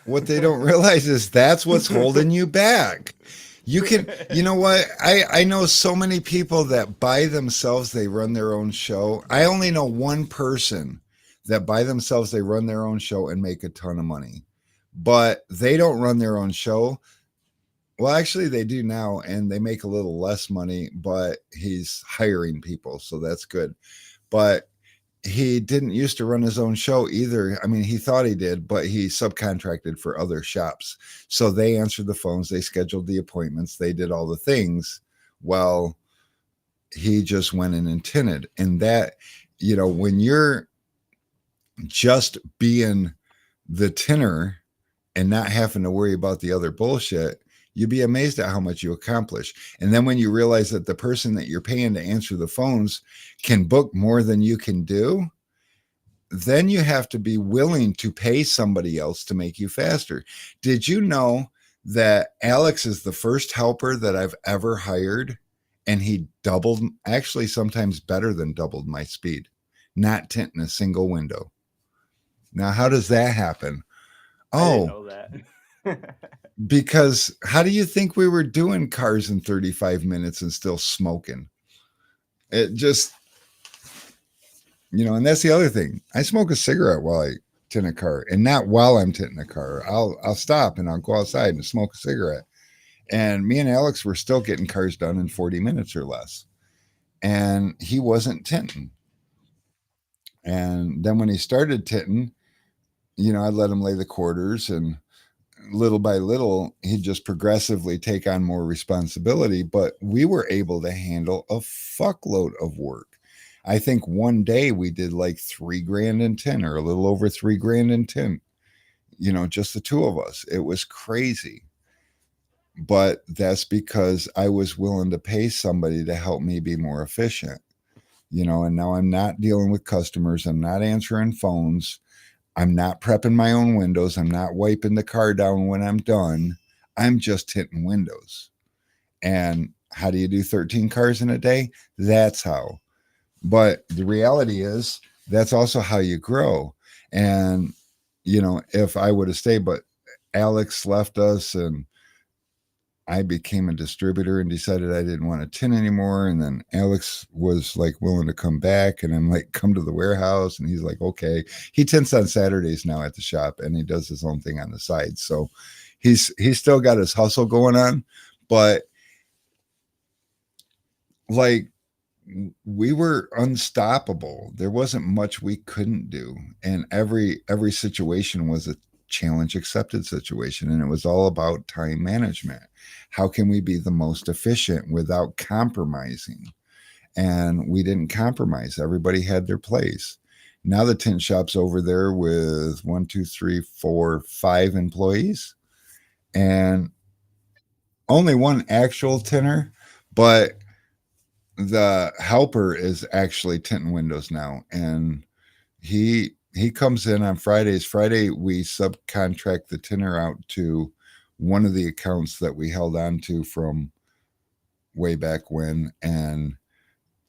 what they don't realize is that's what's holding you back. You can, you know what? I know so many people that by themselves they run their own show. I only know one person that by themselves they run their own show and make a ton of money. But they don't run their own show. Well, actually they do now, and they make a little less money, but he's hiring people, so that's good. But he didn't used to run his own show either. I mean, he thought he did, but he subcontracted for other shops. So they answered the phones, they scheduled the appointments, they did all the things. Well, he just went in and tinted. And that, when you're just being the tinner and not having to worry about the other bullshit, you'd be amazed at how much you accomplish. And then when you realize that the person that you're paying to answer the phones can book more than you can do, then you have to be willing to pay somebody else to make you faster. Did you know that Alex is the first helper that I've ever hired? And he doubled, actually, sometimes better than doubled my speed, not tinting a single window. Now, how does that happen? I didn't Oh, know that. because how do you think we were doing cars in 35 minutes and still smoking? It just, and that's the other thing. I smoke a cigarette while I tint a car, and not while I'm tinting a car. I'll stop and I'll go outside and smoke a cigarette. And me and Alex were still getting cars done in 40 minutes or less. And he wasn't tinting. And then when he started tinting, I let him lay the quarters, and little by little, he'd just progressively take on more responsibility. But we were able to handle a fuckload of work. I think one day we did like $3,000 in tin, or a little over $3,000 in tin, just the two of us. It was crazy. But that's because I was willing to pay somebody to help me be more efficient, and now I'm not dealing with customers. I'm not answering phones. I'm not prepping my own windows. I'm not wiping the car down when I'm done. I'm just tinting windows. And how do you do 13 cars in a day? That's how. But the reality is, that's also how you grow. And, if I would have stayed, but Alex left us, and I became a distributor and decided I didn't want to tin anymore. And then Alex was like willing to come back, and I'm like, come to the warehouse. And he's like, okay. He tints on Saturdays now at the shop, and he does his own thing on the side. So he's still got his hustle going on, but like, we were unstoppable. There wasn't much we couldn't do. And every situation was a challenge accepted situation. And it was all about time management. How can we be the most efficient without compromising? And we didn't compromise. Everybody had their place. Now the tint shop's over there with 1, 2, 3, 4, 5 employees, and only one actual tinner, but the helper is actually tinting windows now. And he comes in on Fridays. Friday we subcontract the tinner out to one of the accounts that we held on to from way back when. And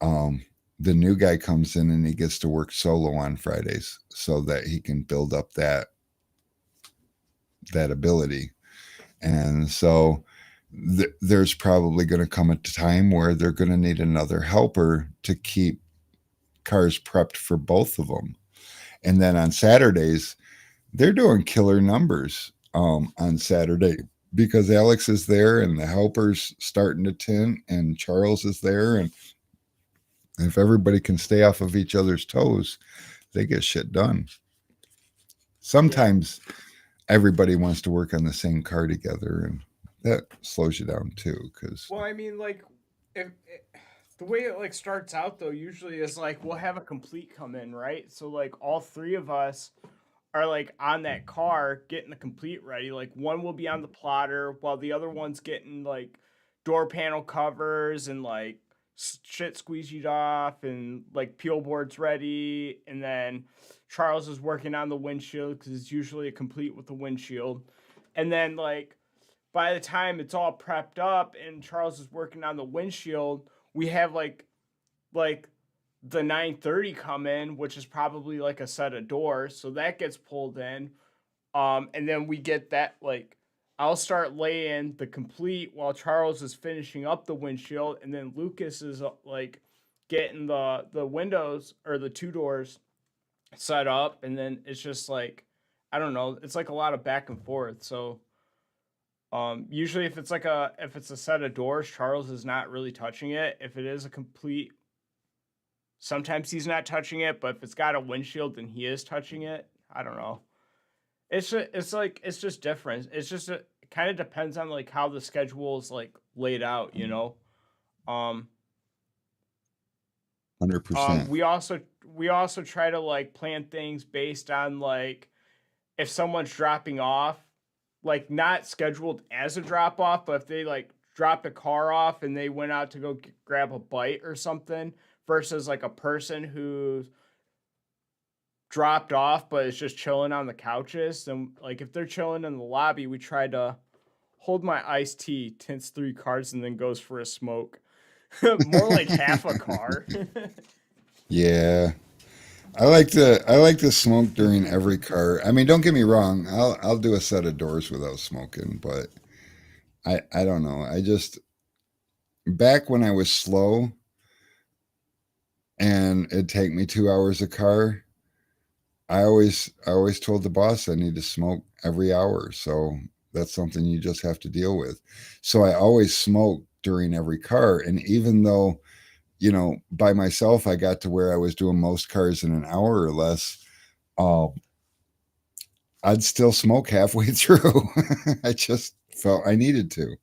the new guy comes in and he gets to work solo on Fridays so that he can build up that ability. And so there's probably going to come a time where they're going to need another helper to keep cars prepped for both of them. And then on Saturdays, they're doing killer numbers on Saturday, because Alex is there and the helper's starting to tint and Charles is there. And if everybody can stay off of each other's toes, they get shit done. Sometimes everybody wants to work on the same car together, and that slows you down too. Because Well, I mean, like, if the way it like starts out though, usually is like we'll have a complete come in, right? So like all three of us are like on that car getting the complete ready. Like one will be on the plotter while the other one's getting like door panel covers and like shit squeegeed off and like peel boards ready. And then Charles is working on the windshield because it's usually a complete with the windshield. And then like by the time it's all prepped up and Charles is working on the windshield, we have like the 930 come in, which is probably like a set of doors, so that gets pulled in. And then we get that like I'll start laying the complete while Charles is finishing up the windshield, and then Lucas is like getting the windows or the two doors set up, and then it's just like I don't know, it's like a lot of back and forth. So usually if it's a set of doors, Charles is not really touching it. If it is a complete Sometimes he's not touching it, but if it's got a windshield, then he is touching it. I don't know. It's like it's just different. It's just it kind of depends on like how the schedule is like laid out, you know. Um 100%. we also try to like plan things based on like if someone's dropping off, like not scheduled as a drop off, but if they like dropped a car off and they went out to go grab a bite or something versus like a person who's dropped off but is just chilling on the couches, then like if they're chilling in the lobby, we try to hold my iced tea, tints 3 cards, and then goes for a smoke. More like half a car. Yeah. I like to smoke during every car. I mean, don't get me wrong. I'll do a set of doors without smoking, but I don't know. I just back when I was slow and it'd take me 2 hours a car, I always told the boss I need to smoke every hour. So that's something you just have to deal with. So I always smoke during every car. And even though, by myself I got to where I was doing most cars in an hour or less, um, I'd still smoke halfway through. I just felt I needed to.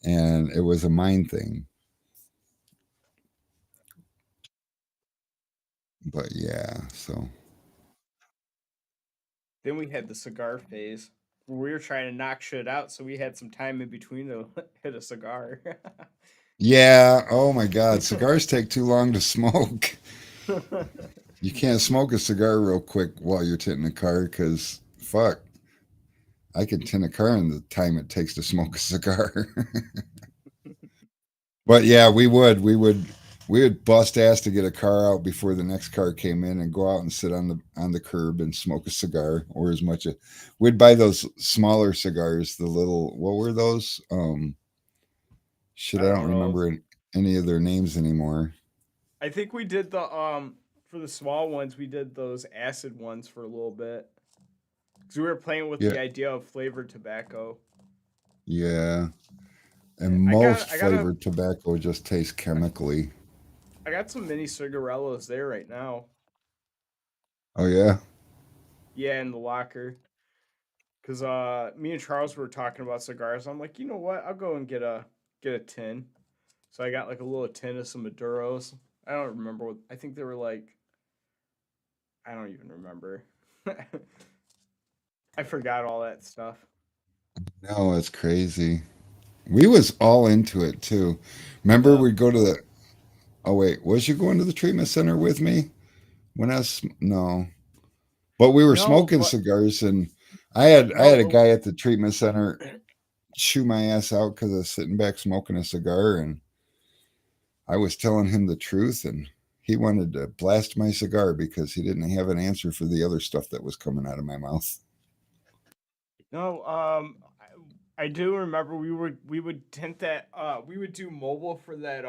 And it was a mind thing. But yeah, so Then we had the cigar phase where we were trying to knock shit out, so we had some time in between to hit a cigar. yeah, oh my God, cigars take too long to smoke. You can't smoke a cigar real quick while you're tinting a car because fuck, I can tint a car in the time it takes to smoke a cigar. But yeah, we would bust ass to get a car out before the next car came in and go out and sit on the curb and smoke a cigar or as much as we'd buy those smaller cigars, the little what were those? Shit, I I don't don't know. remember any of their names anymore. I think we did the for the small ones, we did those acid ones for a little bit because we were playing with Yeah, the idea of flavored tobacco. yeah. Yeah, And I got most I got a flavored tobacco just tastes chemically. I got some mini cigarellos there right now. Oh yeah. Yeah, in the locker. Cause me and Charles were talking about cigars. I'm like, you know what? I'll go and get a tin. So I got like a little tin of some Maduros. I don't remember what I think they were like. I don't even remember. I forgot all that stuff. No, it's crazy. We was all into it too. Remember Yep. we'd go to the oh wait, was you going to the treatment center with me? When I was no. But we were No, smoking but cigars and I had a no. guy at the treatment center chew my ass out because I was sitting back smoking a cigar and I was telling him the truth and he wanted to blast my cigar because he didn't have an answer for the other stuff that was coming out of my mouth. No. I do remember we would tint that. We would do mobile for that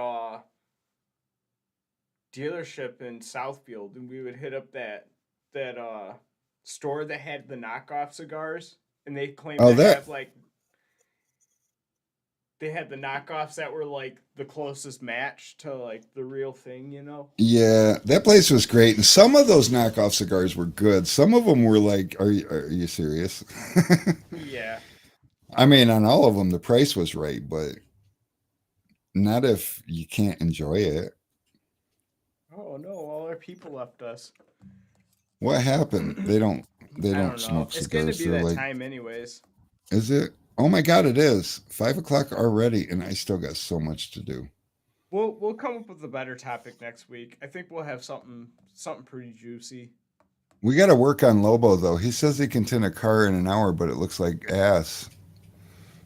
dealership in Southfield, and we would hit up that store that had the knockoff cigars, and they claimed Oh, to that have like they had the knockoffs that were like the closest match to like the real thing, you know? yeah, that place was great, and some of those knockoff cigars were good. Some of them were like, "Are you serious?" Yeah. I mean, on all of them, the price was right, but not if you can't enjoy it. Oh no, all our people left us. What happened? They don't. They I don't don't know. smoke It's going to cigars. be They're that like, time anyways. is it? Oh my God, it is 5 o'clock already, and I still got so much to do. We'll come up with a better topic next week. I think we'll have something pretty juicy. We got to work on Lobo though. He says he can tint a car in an hour, but it looks like ass.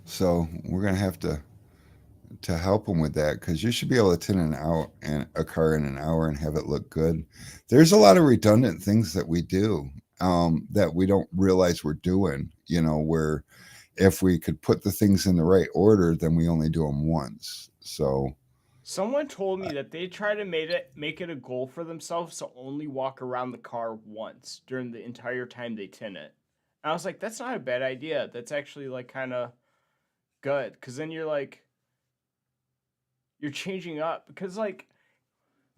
So we're gonna have to help him with that because you should be able to tint an out and a car in an hour and have it look good. There's a lot of redundant things that we do that we don't realize we're doing. Where if we could put the things in the right order, then we only do them once. So Someone told me that they try to make it a goal for themselves to only walk around the car once during the entire time they tint it. And I was like, that's not a bad idea. That's actually like kind of good because then you're like you're changing up because like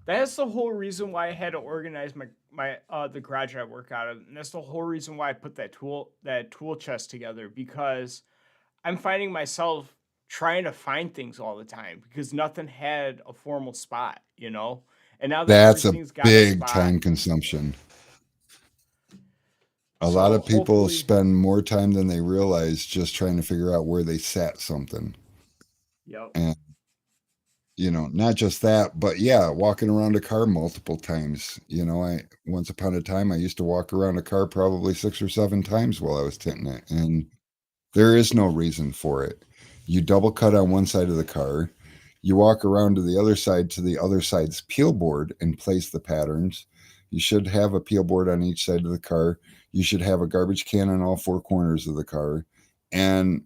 That's the whole reason why I had to organize my the garage I work out of, and that's the whole reason why I put that tool chest together, because I'm finding myself trying to find things all the time because nothing had a formal spot, you know? And now that That's a everything's got a big spot, time consumption. A lot so of people hopefully, spend more time than they realize just trying to figure out where they sat something. yep. And, not just that, but yeah, walking around a car multiple times. Once upon a time, I used to walk around a car probably 6 or 7 times while I was tinting it. And there is no reason for it. You double cut on one side of the car, you walk around to the other side's peel board and place the patterns. You should have a peel board on each side of the car. You should have a garbage can on all four corners of the car. And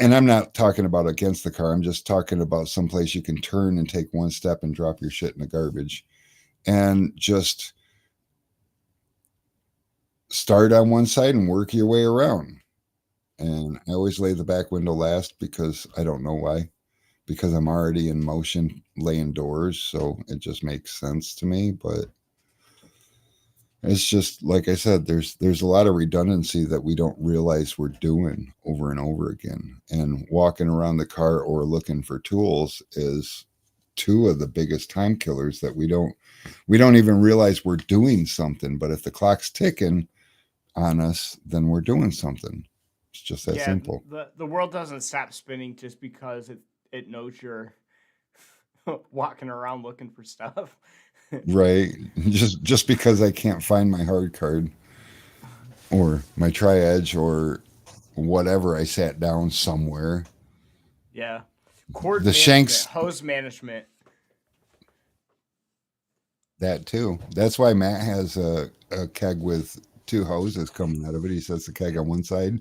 and I'm not talking about against the car. I'm just talking about someplace you can turn and take one step and drop your shit in the garbage. And just start on one side and work your way around. And I always lay the back window last because I don't know why. Because I'm already in motion laying doors, so it just makes sense to me. But it's just like I said, there's a lot of redundancy that we don't realize we're doing over and over again. And walking around the car or looking for tools is two of the biggest time killers that we don't even realize we're doing something. But if the clock's ticking on us, then we're doing something. It's just that Yeah, simple. the world doesn't stop spinning just because it knows you're walking around looking for stuff. Right. Just because I can't find my hard card or my tri-edge or whatever, I sat down somewhere. Yeah. Cord The management, shanks, hose management. that too. That's why Matt has a keg with two hoses coming out of it. He sets the keg on one side.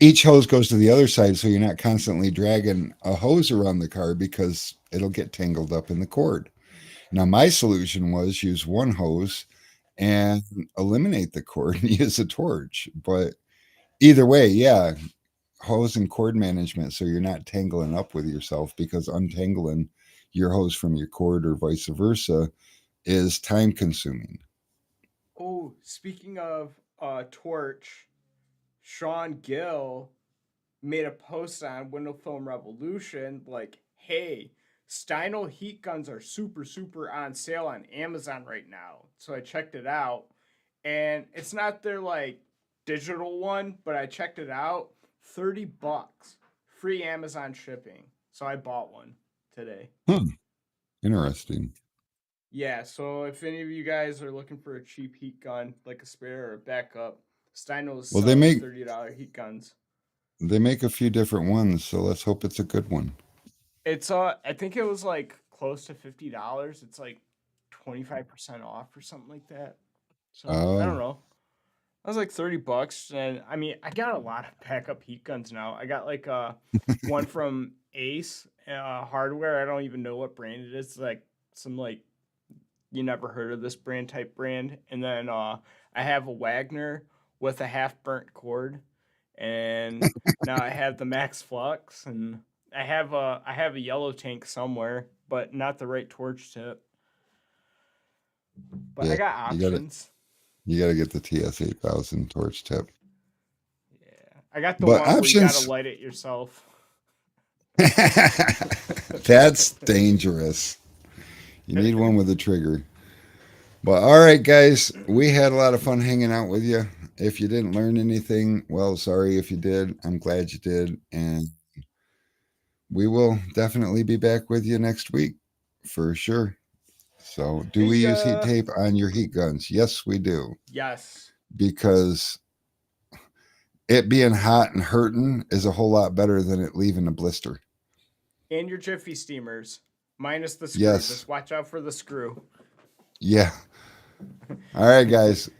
Each hose goes to the other side, so you're not constantly dragging a hose around the car because it'll get tangled up in the cord. Now, my solution was use one hose and eliminate the cord and use a torch. But either way, yeah, hose and cord management so you're not tangling up with yourself, because untangling your hose from your cord or vice versa is time consuming. Oh, speaking of torch, Sean Gill made a post on Window Film Revolution like, hey, Steinel heat guns are super, super on sale on Amazon right now. So I checked it out. And it's not their like digital one, but I checked it out. $30. Free Amazon shipping. So I bought one today. Hmm, interesting. Yeah, so if any of you guys are looking for a cheap heat gun, like a spare or a backup, Steinel is Well, they selling make $30 heat guns. they make a few different ones, so let's hope it's a good one. It's I think it was like close to $50. It's like 25% off or something like that. So I don't Oh, know. I was like $30, and I mean I got a lot of backup heat guns now. I got like one from Ace Hardware. I don't even know what brand it is. It's like some like you never heard of this brand type brand. And then I have a Wagner with a half burnt cord, and now I have the Max Flux, and I have a yellow tank somewhere, but not the right torch tip. But yeah, I got you got to options. you got to get the TS 8000 torch tip. Yeah, I got the But one where you got to options, light it yourself. that's dangerous. You need one with a trigger. But all right, guys, we had a lot of fun hanging out with you. If you didn't learn anything, well, sorry. If you did, I'm glad you did. And we will definitely be back with you next week for sure. So, do we See use heat ya. tape on your heat guns? Yes, we do. Yes, Because it being hot and hurting is a whole lot better than it leaving a blister. and your Jiffy steamers, minus the screw. Yes. Just watch out for the screw. Yeah. All right, guys.